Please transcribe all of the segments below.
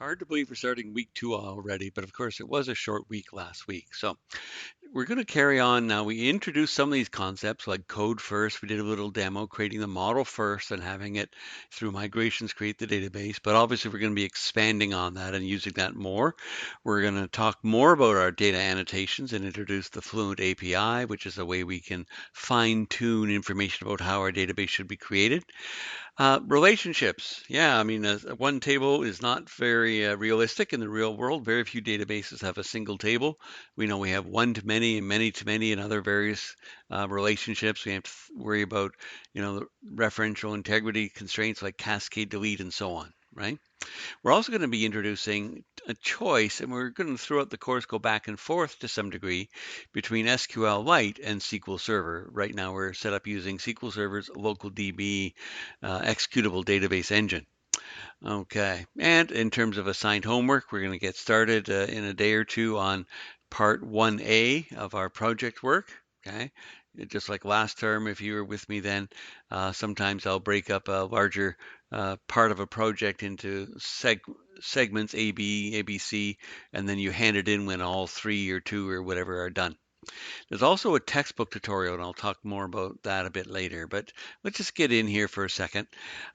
Hard to believe we're starting week 2 already, but of course it was a short week last week. So we're going to carry on now. We introduced some of these concepts like code first. We did a little demo creating the model first and having it through migrations create the database. But obviously we're going to be expanding on that and using that more. We're going to talk more about our data annotations and introduce the Fluent API, which is a way we can fine tune information about how our database should be created. Relationships. Yeah, I mean, one table is not very realistic in the real world. Very few databases have a single table. We know we have one to many and many to many and other various relationships. We have to worry about, the referential integrity constraints like cascade delete and so on, right? We're also going to be introducing a choice, and we're going to throughout the course go back and forth to some degree between SQLite and SQL Server. Right now we're set up using SQL Server's local DB executable database engine. Okay, and in terms of assigned homework, we're going to get started in a day or two on part 1A of our project work. Okay, just like last term, if you were with me then, sometimes I'll break up a larger part of a project into segments A, B, A, B, C, and then you hand it in when all 3 or 2 or whatever are done. There's also a textbook tutorial, and I'll talk more about that a bit later, but let's just get in here for a second.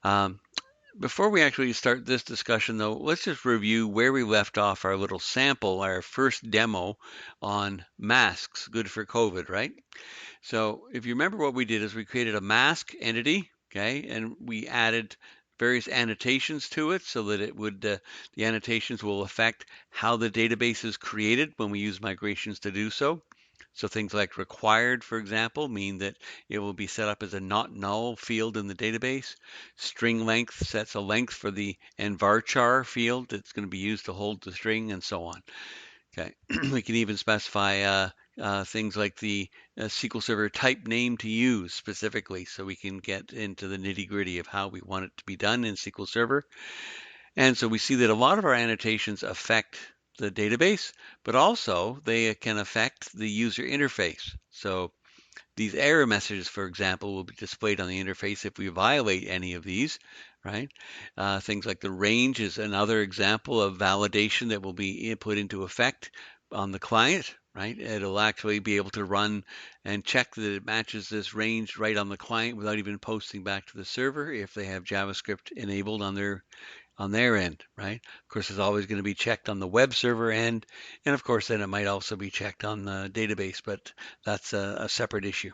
Um, Before we actually start this discussion, though, let's just review where we left off our little sample, our first demo on masks, good for COVID, right? So if you remember, what we did is we created a mask entity, okay, and we added various annotations to it so that it would, the annotations will affect how the database is created when we use migrations to do so. So things like required, for example, mean that it will be set up as a not null field in the database. String length sets a length for the varchar field that's going to be used to hold the string and so on. Okay, we can even specify things like the SQL Server type name to use specifically, so we can get into the nitty gritty of how we want it to be done in SQL Server. And so we see that a lot of our annotations affect the database, but also they can affect the user interface. So these error messages, for example, will be displayed on the interface if we violate any of these, right? Things like the range is another example of validation that will be put into effect on the client, right? It'll actually be able to run and check that it matches this range right on the client without even posting back to the server if they have JavaScript enabled on their end, right? Of course, it's always going to be checked on the web server end, and of course, then it might also be checked on the database, but that's a separate issue.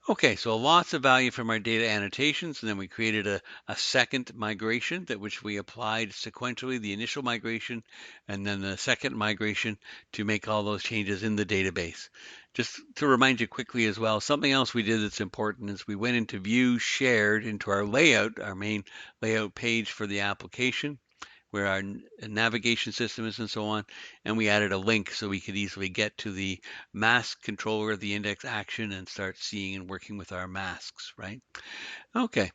Okay, so lots of value from our data annotations, and then we created a second migration that which we applied sequentially, the initial migration, and then the second migration to make all those changes in the database. Just to remind you quickly as well, something else we did that's important is we went into View Shared into our layout, our main layout page for the application, where our navigation system is and so on. And we added a link so we could easily get to the mask controller of the index action and start seeing and working with our masks, right? Okay.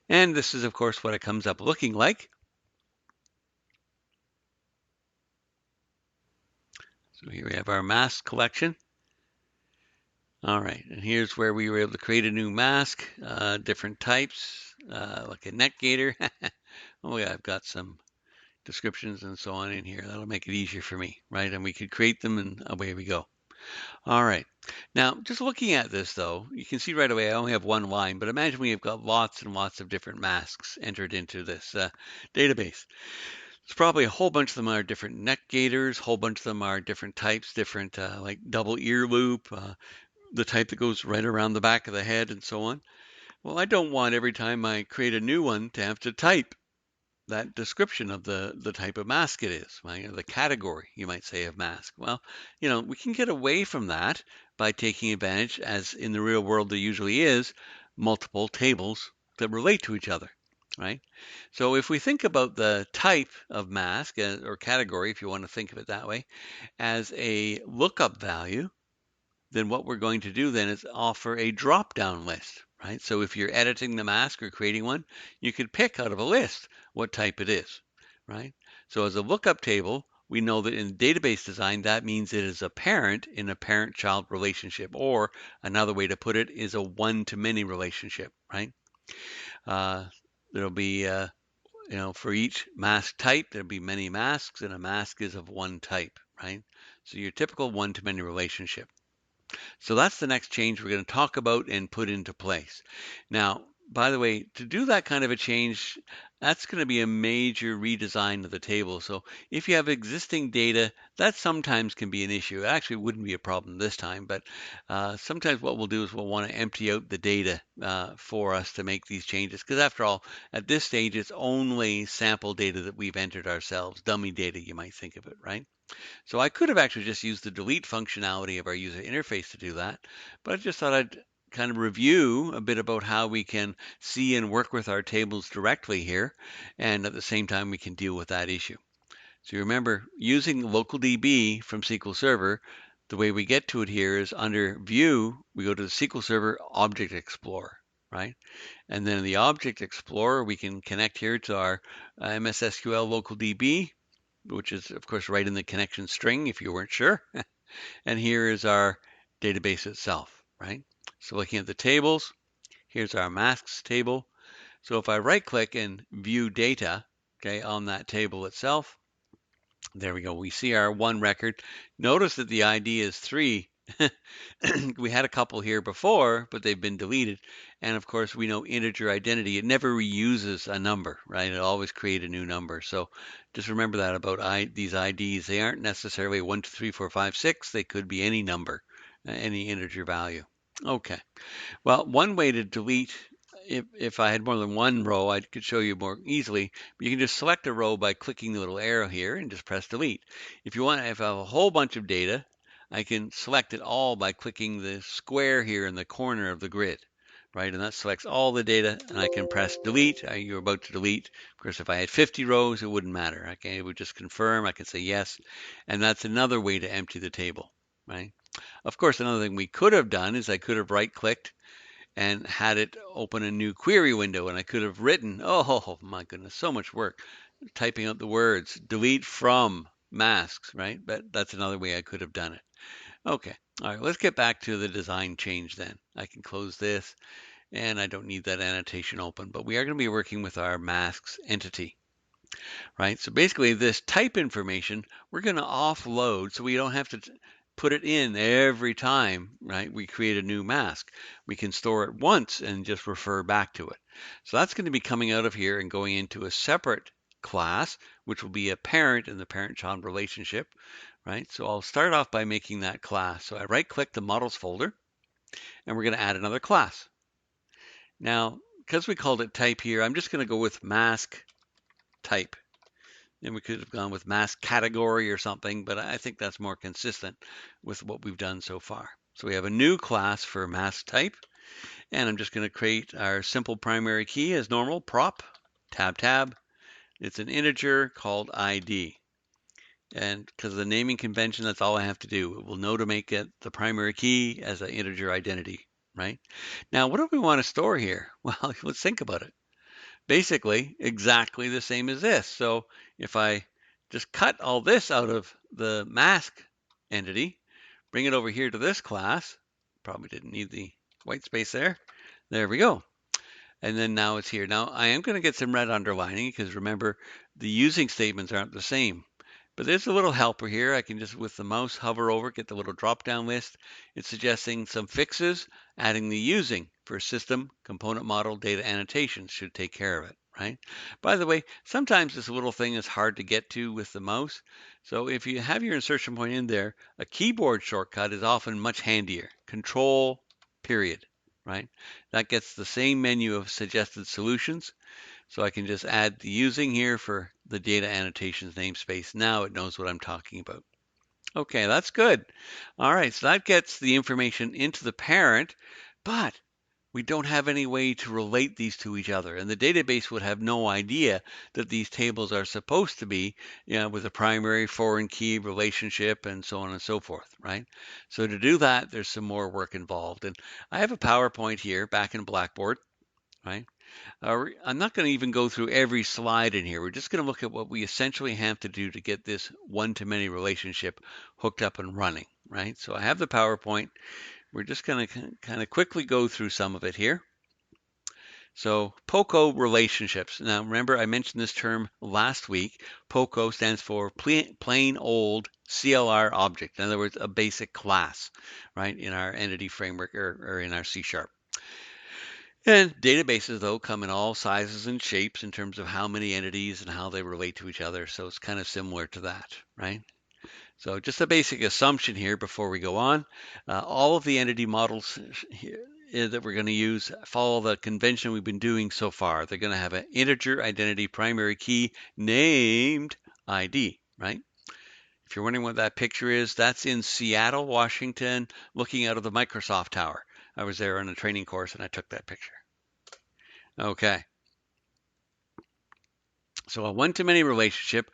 And this is, of course, what it comes up looking like. So here we have our mask collection. All right, and here's where we were able to create a new mask, different types, like a net gator. Oh yeah, I've got some descriptions and so on in here. That'll make it easier for me, right? And we could create them and away we go. All right. Now, just looking at this though, you can see right away I only have one line, but imagine we have got lots and lots of different masks entered into this database. There's probably a whole bunch of them are different neck gaiters, a whole bunch of them are different types, different like double ear loop, the type that goes right around the back of the head and so on. Well, I don't want every time I create a new one to have to type that description of the type of mask it is, right? The category, you might say, of mask. Well, we can get away from that by taking advantage, as in the real world there usually is, multiple tables that relate to each other, right? So if we think about the type of mask or category, if you want to think of it that way, as a lookup value, then what we're going to do then is offer a drop-down list, right? So if you're editing the mask or creating one, you could pick out of a list what type it is, right? So as a lookup table, we know that in database design, that means it is a parent in a parent-child relationship, or another way to put it is a one-to-many relationship, right? There'll be for each mask type, there'll be many masks, and a mask is of one type, right? So your typical one-to-many relationship. So that's the next change we're going to talk about and put into place. Now, by the way, to do that kind of a change, that's going to be a major redesign of the table. So if you have existing data, that sometimes can be an issue. It actually wouldn't be a problem this time, but sometimes what we'll do is we'll want to empty out the data for us to make these changes. Because after all, at this stage, it's only sample data that we've entered ourselves, dummy data, you might think of it, right? So I could have actually just used the delete functionality of our user interface to do that, but I just thought I'd kind of review a bit about how we can see and work with our tables directly here, and at the same time we can deal with that issue. So you remember, using LocalDB from SQL Server, the way we get to it here is under View, we go to the SQL Server Object Explorer, right? And then in the Object Explorer, we can connect here to our MS SQL LocalDB, which is, of course, right in the connection string if you weren't sure. And here is our database itself, right? So looking at the tables, here's our masks table. So if I right click and view data, okay, on that table itself, there we go. We see our one record. Notice that the ID is 3. We had a couple here before, but they've been deleted. And of course, we know integer identity. It never reuses a number, right? It always creates a new number. So just remember that about these IDs. They aren't necessarily 1, 2, 3, 4, 5, 6. They could be any number, any integer value. Okay. Well, one way to delete, if I had more than one row, I could show you more easily. But you can just select a row by clicking the little arrow here and just press delete. If you want, if I have a whole bunch of data, I can select it all by clicking the square here in the corner of the grid, right? And that selects all the data, and I can press delete. You're about to delete. Of course, if I had 50 rows, it wouldn't matter. Okay, it would just confirm. I can say yes, and that's another way to empty the table, right? Of course, another thing we could have done is I could have right-clicked and had it open a new query window, and I could have written, oh my goodness, so much work, typing out the words, delete from masks, right? But that's another way I could have done it. Okay, all right, let's get back to the design change then. I can close this, and I don't need that annotation open, but we are going to be working with our masks entity, right? So basically this type information, we're going to offload so we don't have to put it in every time, right? We create a new mask. We can store it once and just refer back to it. So that's going to be coming out of here and going into a separate class, which will be a parent in the parent-child relationship, right? So I'll start off by making that class. So I right-click the models folder, and we're going to add another class. Now, because we called it type here, I'm just going to go with mask type. And we could have gone with mask category or something, but I think that's more consistent with what we've done so far. So we have a new class for mask type, and I'm just going to create our simple primary key as normal, prop, tab. It's an integer called ID. And because of the naming convention, that's all I have to do. It will know to make it the primary key as an integer identity, right? Now, what do we want to store here? Well, let's think about it. Basically exactly the same as this. So if I just cut all this out of the mask entity, bring it over here to this class, probably didn't need the white space there. There we go. And then now it's here. Now I am going to get some red underlining because remember the using statements aren't the same. But there's a little helper here. I can just, with the mouse, hover over, get the little drop-down list. It's suggesting some fixes, adding the using for system, component model, data annotations should take care of it, right? By the way, sometimes this little thing is hard to get to with the mouse. So if you have your insertion point in there, a keyboard shortcut is often much handier. Control, period, right? That gets the same menu of suggested solutions. So I can just add the using here for the data annotations namespace. Now it knows what I'm talking about. Okay, that's good. All right, so that gets the information into the parent, but we don't have any way to relate these to each other. And the database would have no idea that these tables are supposed to be, with a primary, foreign key relationship and so on and so forth, right? So to do that, there's some more work involved. And I have a PowerPoint here back in Blackboard, right? I'm not going to even go through every slide in here. We're just going to look at what we essentially have to do to get this one-to-many relationship hooked up and running, right? So I have the PowerPoint. We're just going to kind of quickly go through some of it here. So POCO relationships. Now remember I mentioned this term last week. POCO stands for plain old CLR object. In other words, a basic class, right, in our entity framework or in our C Sharp. And databases, though, come in all sizes and shapes in terms of how many entities and how they relate to each other. So it's kind of similar to that, right? So just a basic assumption here before we go on. All of the entity models here that we're going to use follow the convention we've been doing so far. They're going to have an integer identity primary key named ID, right? If you're wondering what that picture is, that's in Seattle, Washington, looking out of the Microsoft Tower. I was there on a training course and I took that picture. Okay, so a one-to-many relationship.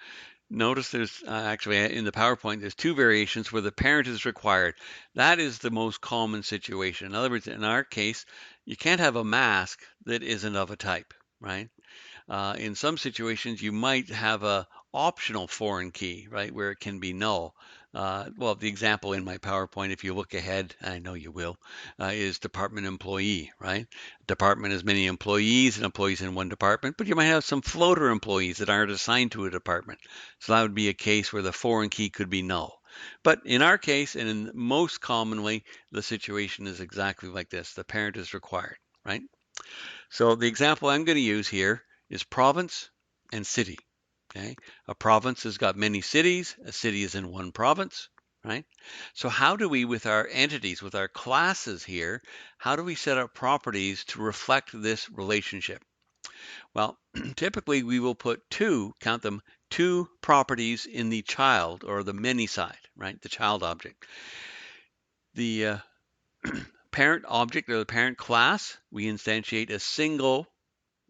Notice there's actually in the PowerPoint, there's two variations where the parent is required. That is the most common situation. In other words, in our case, you can't have a mask that isn't of a type, right? In some situations, you might have a optional foreign key, right, where it can be null. Well, the example in my PowerPoint, if you look ahead, I know you will, is department employee, right? Department has many employees and employees in one department, but you might have some floater employees that aren't assigned to a department. So that would be a case where the foreign key could be null. But in our case, and in most commonly, the situation is exactly like this. The parent is required, right? So the example I'm going to use here is province and city. Okay, a province has got many cities. A city is in one province, right? So how do we, with our entities, with our classes here, how do we set up properties to reflect this relationship? Well, typically we will put count them, two properties in the child or the many side, right? The child object. The parent object or the parent class, we instantiate a single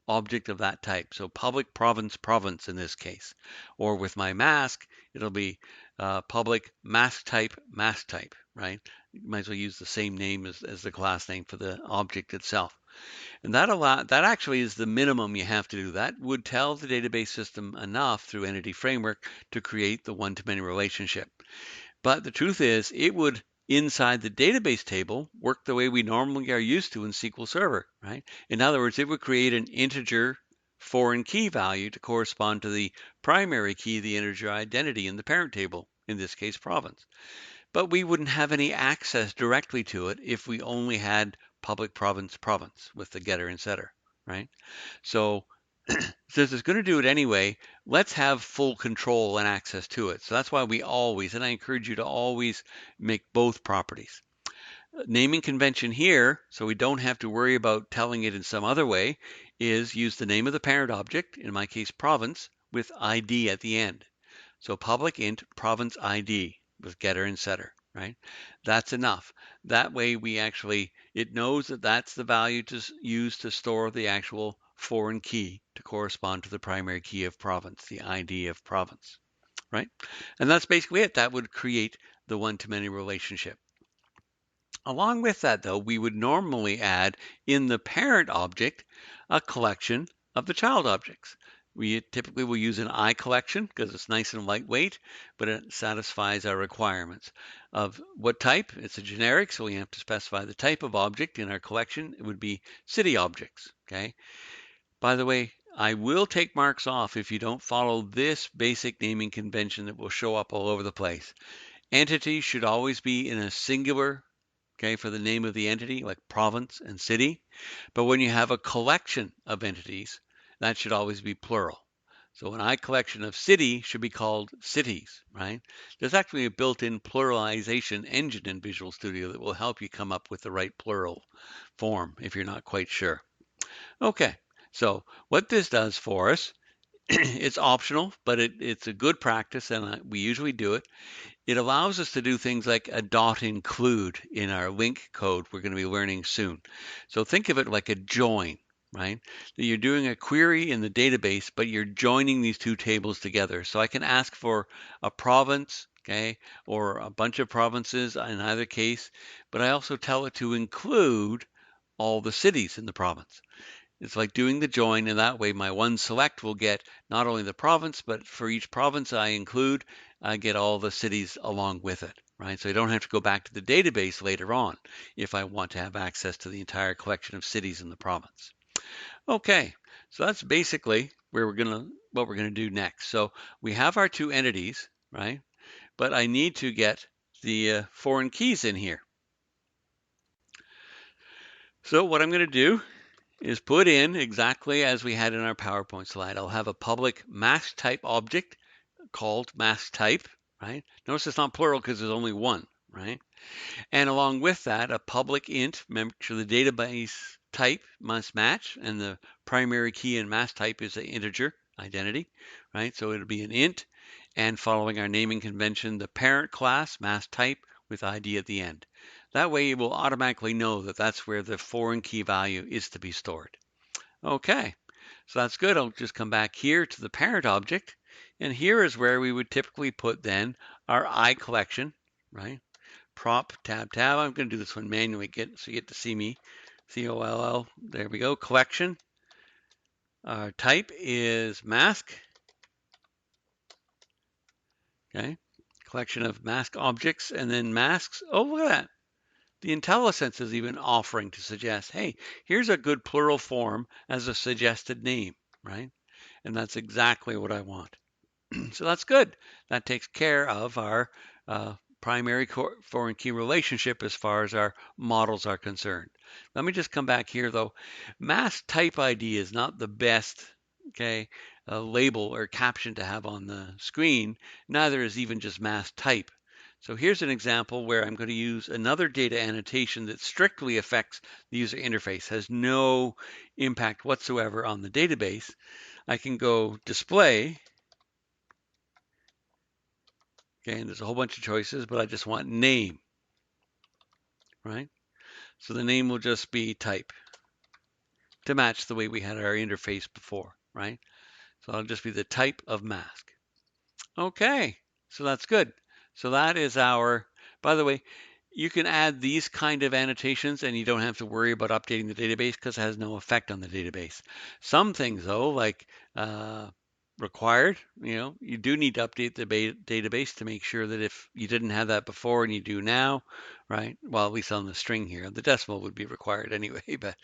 object of that type. So public province province in this case. Or with my mask, it'll be public mask type, right? You might as well use the same name as the class name for the object itself. And that actually is the minimum you have to do. That would tell the database system enough through Entity Framework to create the one-to-many relationship. But the truth is, it would, inside the database table, work the way we normally are used to in SQL Server, right? In other words, it would create an integer foreign key value to correspond to the primary key, the integer identity in the parent table, in this case, province. But we wouldn't have any access directly to it if we only had public province with the getter and setter, right? So since it's going to do it anyway, let's have full control and access to it. So that's why we always, and I encourage you to always make both properties. Naming convention here, so we don't have to worry about telling it in some other way, is use the name of the parent object, in my case province, with ID at the end. So public int province ID with getter and setter, right? That's enough. That way it knows that that's the value to use to store the actual foreign key to correspond to the primary key of province, the ID of province, right? And that's basically it. That would create the one-to-many relationship. Along with that, though, we would normally add in the parent object a collection of the child objects. We typically will use an I collection because it's nice and lightweight, but it satisfies our requirements. Of what type? It's a generic, so we have to specify the type of object in our collection. It would be city objects, okay? By the way, I will take marks off if you don't follow this basic naming convention that will show up all over the place. Entity should always be in a singular, okay, for the name of the entity, like province and city. But when you have a collection of entities, that should always be plural. So an I collection of city should be called cities, right? There's actually a built-in pluralization engine in Visual Studio that will help you come up with the right plural form if you're not quite sure. Okay, so what this does for us, it's optional, but it's a good practice, and we usually do it. It allows us to do things like a dot include in our link code we're going to be learning soon. So think of it like a join, right? That you're doing a query in the database, but you're joining these two tables together. So I can ask for a province, okay, or a bunch of provinces in either case, but I also tell it to include all the cities in the province. It's like doing the join, and that way my one select will get not only the province, but for each province I include, I get all the cities along with it, right? So I don't have to go back to the database later on if I want to have access to the entire collection of cities in the province. Okay, so that's basically where what we're gonna do next. So we have our two entities, right? But I need to get the foreign keys in here. So what I'm gonna do is put in exactly as we had in our PowerPoint slide. I'll have a public mask type object called mask type, right? Notice it's not plural because there's only one, right? And along with that, a public int, make sure the database type must match, and the primary key in mask type is an integer identity, right? So it'll be an int, and following our naming convention, the parent class, mask type, with ID at the end. That way it will automatically know that that's where the foreign key value is to be stored. Okay, so that's good. I'll just come back here to the parent object, and here is where we would typically put then our I collection, right? Prop, tab, tab. I'm going to do this one manually so you get to see me. COLL, there we go, collection. Our type is mask, okay? Collection of mask objects and then masks. Oh, look at that. The IntelliSense is even offering to suggest, hey, here's a good plural form as a suggested name, right? And that's exactly what I want. So that's good. That takes care of our primary foreign key relationship as far as our models are concerned. Let me just come back here though. Mask type ID is not the best, okay, label or caption to have on the screen. Neither is even just mask type. So here's an example where I'm going to use another data annotation that strictly affects the user interface, has no impact whatsoever on the database. I can go display. Okay, and there's a whole bunch of choices, but I just want name, right? So the name will just be type to match the way we had our interface before, right? So it'll just be the type of mask. Okay, so that's good. So that is our, by the way, you can add these kind of annotations and you don't have to worry about updating the database because it has no effect on the database. Some things though, like required, you do need to update the database to make sure that if you didn't have that before and you do now, right? Well, at least on the string here, the decimal would be required anyway, but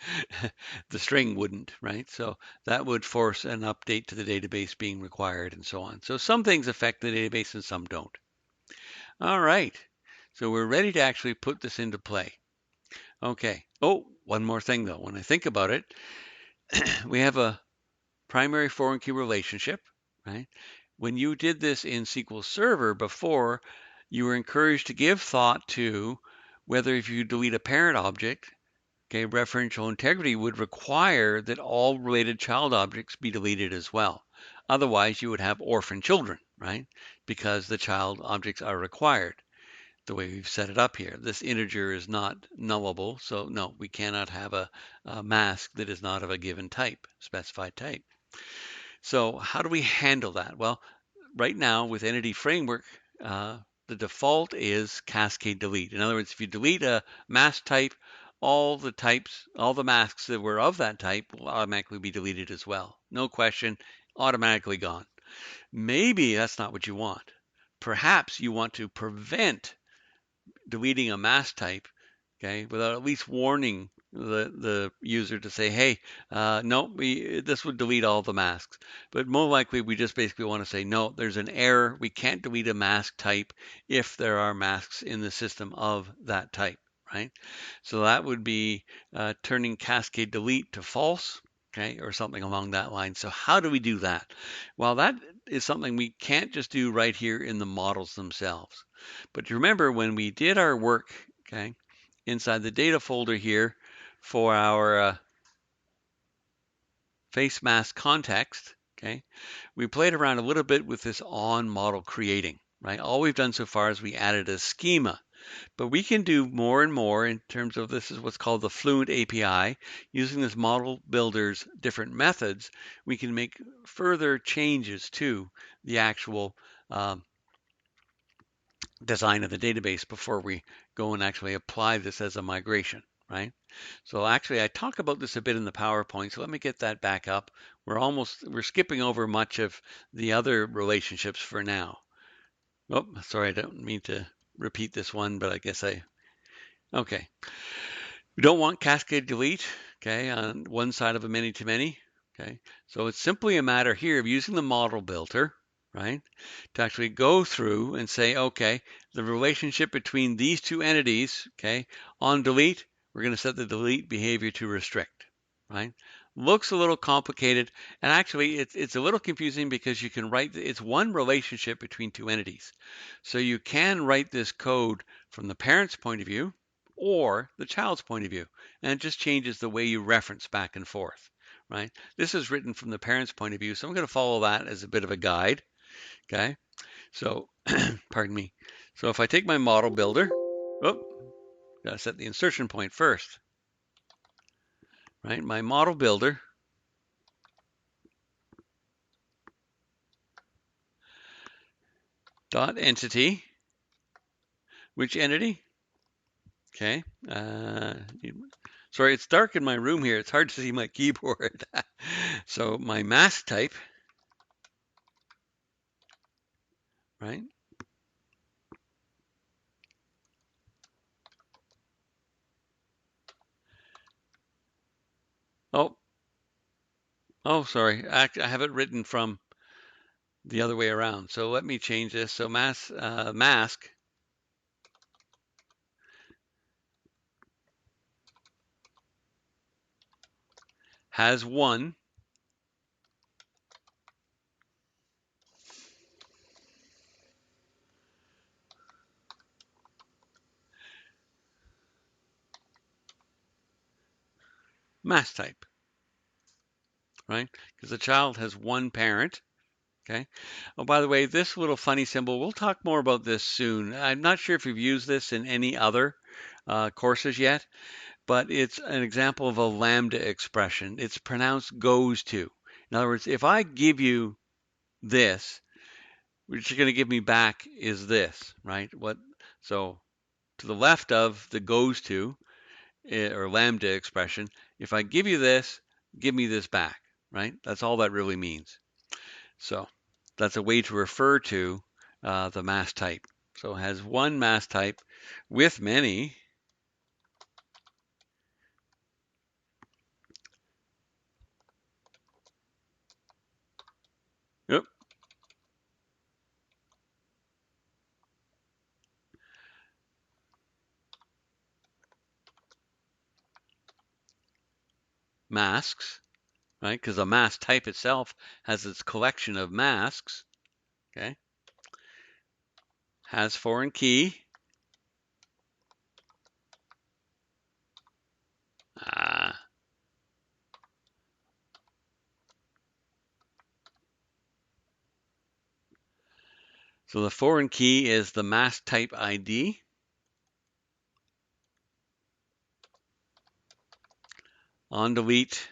the string wouldn't, right? So that would force an update to the database being required and so on. So some things affect the database and some don't. All right. So we're ready to actually put this into play. Okay. Oh, one more thing though. When I think about it, we have a primary foreign key relationship, right? When you did this in SQL Server before, you were encouraged to give thought to whether if you delete a parent object, okay, referential integrity would require that all related child objects be deleted as well. Otherwise, you would have orphan children, right? Because the child objects are required the way we've set it up here. This integer is not nullable, so no, we cannot have a mask that is not of a given type, specified type. So how do we handle that? Well, right now with Entity Framework, the default is cascade delete. In other words, if you delete a mask type, all the masks that were of that type will automatically be deleted as well. No question, automatically gone. Maybe that's not what you want. Perhaps you want to prevent deleting a mask type, okay, without at least warning the user to say, hey, no, this would delete all the masks. But more likely, we just basically want to say, no, there's an error. We can't delete a mask type if there are masks in the system of that type, right? So that would be turning cascade delete to false, okay, or something along that line. So how do we do that? Well, that is something we can't just do right here in the models themselves. But remember when we did our work, okay, inside the data folder here for our face mask context, okay, we played around a little bit with this on model creating, right? All we've done so far is we added a schema, but we can do more and more in terms of this is what's called the Fluent API. Using this model builder's different methods, we can make further changes to the actual design of the database before we go and actually apply this as a migration, right? So actually I talk about this a bit in the PowerPoint, so let me get that back up. We're skipping over much of the other relationships for now. Oh, sorry, I don't mean to repeat this one, but I guess okay. We don't want cascade delete, okay, on one side of a many-to-many. Okay, so it's simply a matter here of using the model builder, right, to actually go through and say, okay, the relationship between these two entities, okay, on delete, we're going to set the delete behavior to restrict, right? Looks a little complicated, and actually it's a little confusing because you can write, it's one relationship between two entities. So you can write this code from the parent's point of view or the child's point of view, and it just changes the way you reference back and forth, right? This is written from the parent's point of view, so I'm going to follow that as a bit of a guide, okay? So, pardon me. So if I take my model builder, oh, gotta set the insertion point first, right? My model builder dot entity, which entity? Okay. Sorry, it's dark in my room here. It's hard to see my keyboard. So my mask type, right? Oh, oh, sorry. I have it written from the other way around. So let me change this. So mask has one mask type, right? Because the child has one parent. Okay. Oh, by the way, this little funny symbol, we'll talk more about this soon. I'm not sure if you've used this in any other courses yet, but it's an example of a lambda expression. It's pronounced goes to. In other words, if I give you this, what you're going to give me back is this, right? So to the left of the goes to or lambda expression, if I give you this, give me this back, right? That's all that really means. So that's a way to refer to the mask type. So it has one mask type with many. Yep. Masks, right? Because the mask type itself has its collection of masks. Okay. Has foreign key. Ah. So the foreign key is the mask type ID. On delete,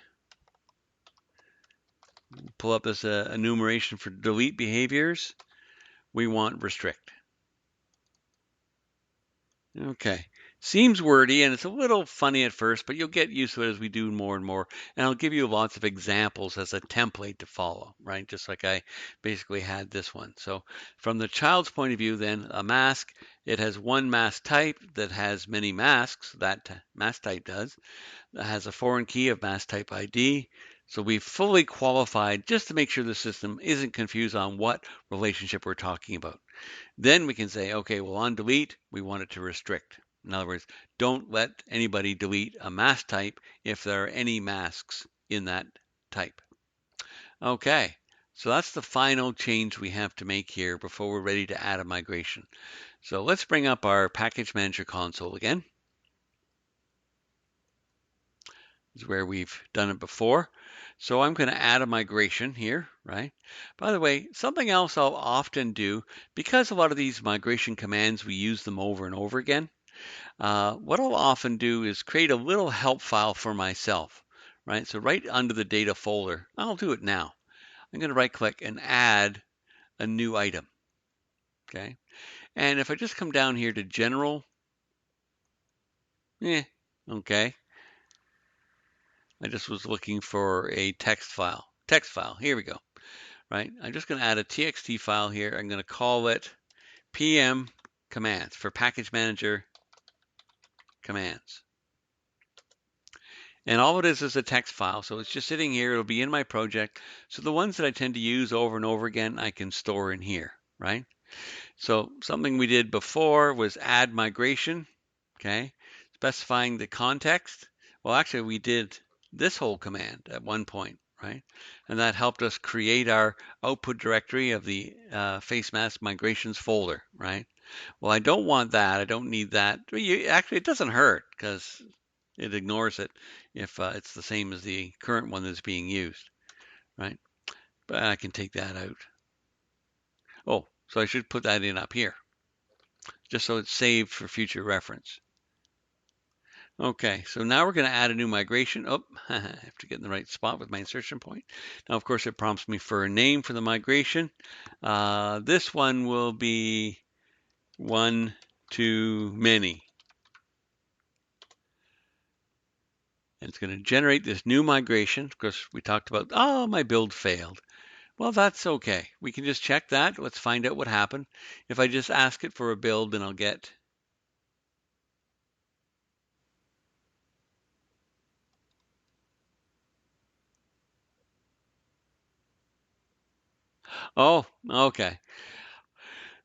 pull up this enumeration for delete behaviors. We want restrict. Okay. Seems wordy and it's a little funny at first, but you'll get used to it as we do more and more. And I'll give you lots of examples as a template to follow, right? Just like I basically had this one. So from the child's point of view, then a mask, it has one mask type that has many masks, that mask type does. That has a foreign key of mask type ID. So we've fully qualified just to make sure the system isn't confused on what relationship we're talking about. Then we can say, okay, well, on delete, we want it to restrict. In other words, don't let anybody delete a mask type if there are any masks in that type. Okay, so that's the final change we have to make here before we're ready to add a migration. So let's bring up our package manager console again. This is where we've done it before. So I'm going to add a migration here, right? By the way, something else I'll often do, because a lot of these migration commands, we use them over and over again. What I'll often do is create a little help file for myself, right? So right under the data folder, I'll do it now. I'm going to right click and add a new item, okay? And if I just come down here to general, okay. I just was looking for a text file. Text file, here we go, right? I'm just going to add a txt file here. I'm going to call it PM commands for package manager commands. And all it is a text file. So it's just sitting here. It'll be in my project. So the ones that I tend to use over and over again, I can store in here, right? So something we did before was add migration, okay? Specifying the context. Well, actually, we did this whole command at one point, right? And that helped us create our output directory of the face mask migrations folder, right? Well, I don't want that. I don't need that. Actually, it doesn't hurt because it ignores it if it's the same as the current one that's being used, right? But I can take that out. Oh, so I should put that in up here, just so it's saved for future reference. Okay, so now we're going to add a new migration. Oh, I have to get in the right spot with my insertion point. Now, of course, it prompts me for a name for the migration. This one will be one to many. And it's going to generate this new migration. Of course, we talked about, oh, my build failed. Well, that's okay. We can just check that. Let's find out what happened. If I just ask it for a build, then I'll get oh, okay.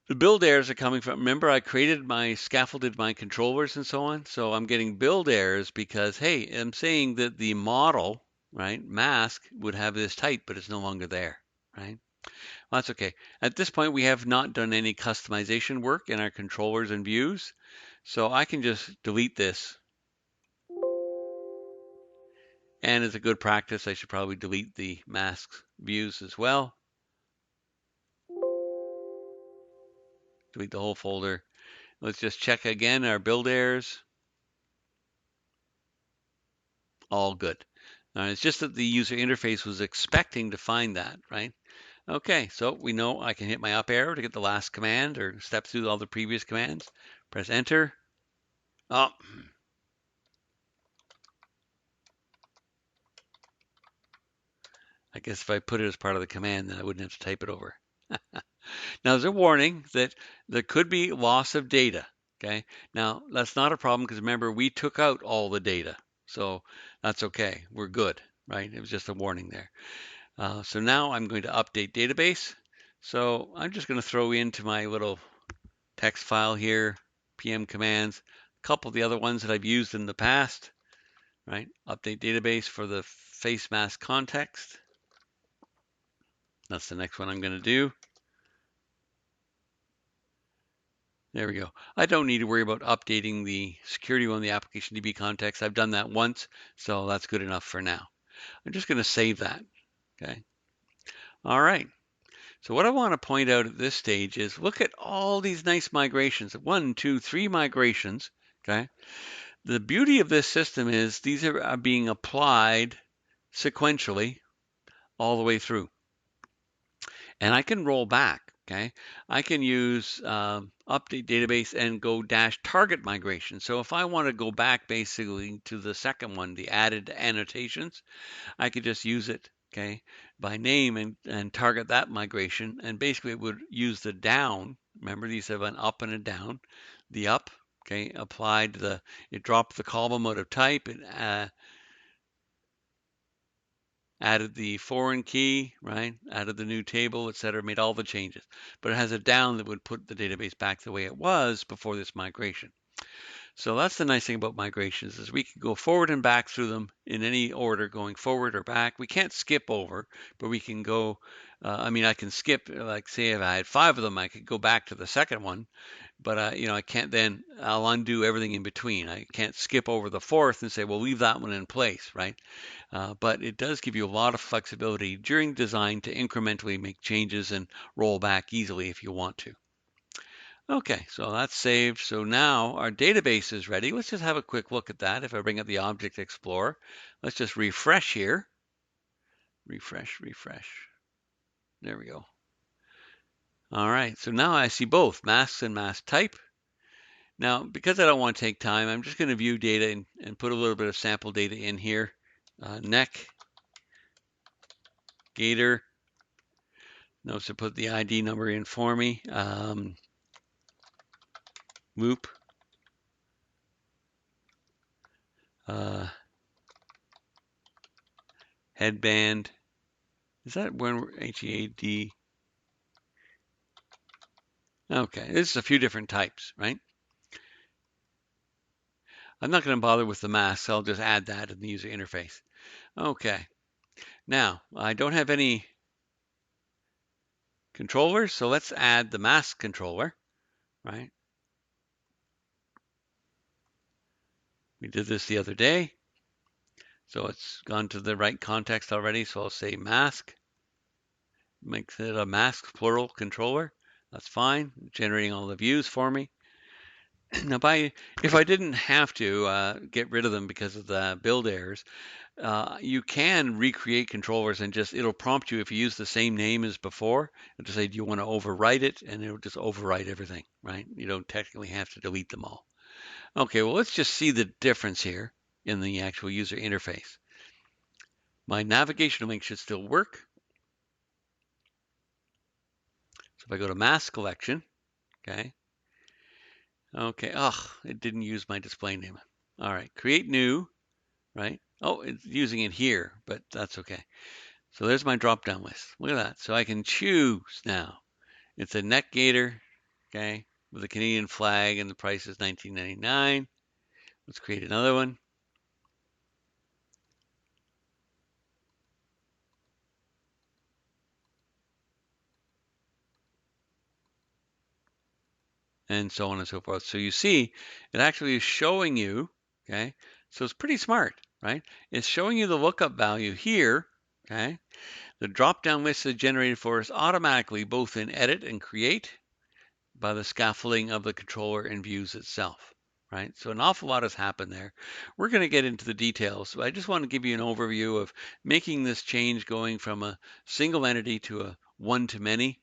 The build errors are coming from, remember I created scaffolded my controllers and so on. So I'm getting build errors because, hey, I'm saying that the model, right, mask would have this type, but it's no longer there, right? Well, that's okay. At this point, we have not done any customization work in our controllers and views. So I can just delete this. And as a good practice, I should probably delete the masks views as well. Delete the whole folder. Let's just check again our build errors. All good. It's just that the user interface was expecting to find that, right? Okay, so we know I can hit my up arrow to get the last command or step through all the previous commands. Press enter. Oh, I guess if I put it as part of the command, then I wouldn't have to type it over. Now, there's a warning that there could be loss of data. Okay. Now, that's not a problem because remember, we took out all the data. So that's okay. We're good, right? It was just a warning there. So now I'm going to update database. So I'm just going to throw into my little text file here, PM commands, a couple of the other ones that I've used in the past, right? Update database for the face mask context. That's the next one I'm going to do. There we go. I don't need to worry about updating the security one, the application DB context. I've done that once, so that's good enough for now. I'm just going to save that. Okay. All right. So what I want to point out at this stage is look at all these nice migrations. 1, 2, 3 migrations. Okay. The beauty of this system is these are being applied sequentially all the way through. And I can roll back. Okay, I can use update database and go dash target migration. So if I want to go back basically to the second one, the added annotations, I could just use it, okay, by name and target that migration. And basically it would use the down. Remember, these have an up and a down. The up, okay, applied it dropped the column out of type. It added the foreign key, right? Added the new table, etc., made all the changes. But it has a down that would put the database back the way it was before this migration. So that's the nice thing about migrations is we can go forward and back through them in any order, going forward or back. We can't skip over, but we can go. I mean, I can skip. Like say, if I had 5 of them, I could go back to the second one, but I can't. Then I'll undo everything in between. I can't skip over the fourth and say, well, leave that one in place, right? But it does give you a lot of flexibility during design to incrementally make changes and roll back easily if you want to. Okay, so that's saved. So now our database is ready. Let's just have a quick look at that. If I bring up the Object Explorer, let's just refresh here. Refresh. There we go. All right, so now I see both masks and mask type. Now, because I don't want to take time, I'm just going to view data and put a little bit of sample data in here. Neck, gator. Notice to put the ID number in for me. Loop. headband. Is that when HEAD? Okay, this is a few different types, right? I'm not going to bother with the mask, so I'll just add that in the user interface. Okay, now I don't have any controllers, so let's add the mask controller, right? We did this the other day, so it's gone to the right context already, so I'll say mask, makes it a mask plural controller. That's fine, generating all the views for me. Now, if I didn't have to get rid of them because of the build errors, you can recreate controllers and it'll prompt you if you use the same name as before. It'll just say, do you want to overwrite it? And it'll just overwrite everything, right? You don't technically have to delete them all. Okay, well, let's just see the difference here in the actual user interface. My navigation link should still work. So if I go to mask collection, okay. Okay, it didn't use my display name. All right, create new, right? Oh, it's using it here, but that's okay. So there's my drop-down list. Look at that. So I can choose now. It's a neck gaiter, okay, with a Canadian flag, and the price is $19.99. Let's create another one. And so on and so forth. So you see, it actually is showing you, okay, so it's pretty smart, right? It's showing you the lookup value here, okay? The drop-down list is generated for us automatically, both in edit and create, by the scaffolding of the controller and views itself, right? So an awful lot has happened there. We're going to get into the details, but I just want to give you an overview of making this change, going from a single entity to a one-to-many,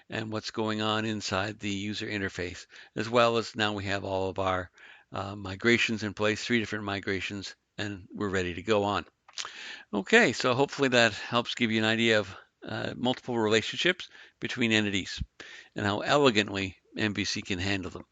and what's going on inside the user interface, as well as now we have all of our migrations in place, 3 different migrations, and we're ready to go on. Okay, so hopefully that helps give you an idea of multiple relationships between entities and how elegantly MVC can handle them.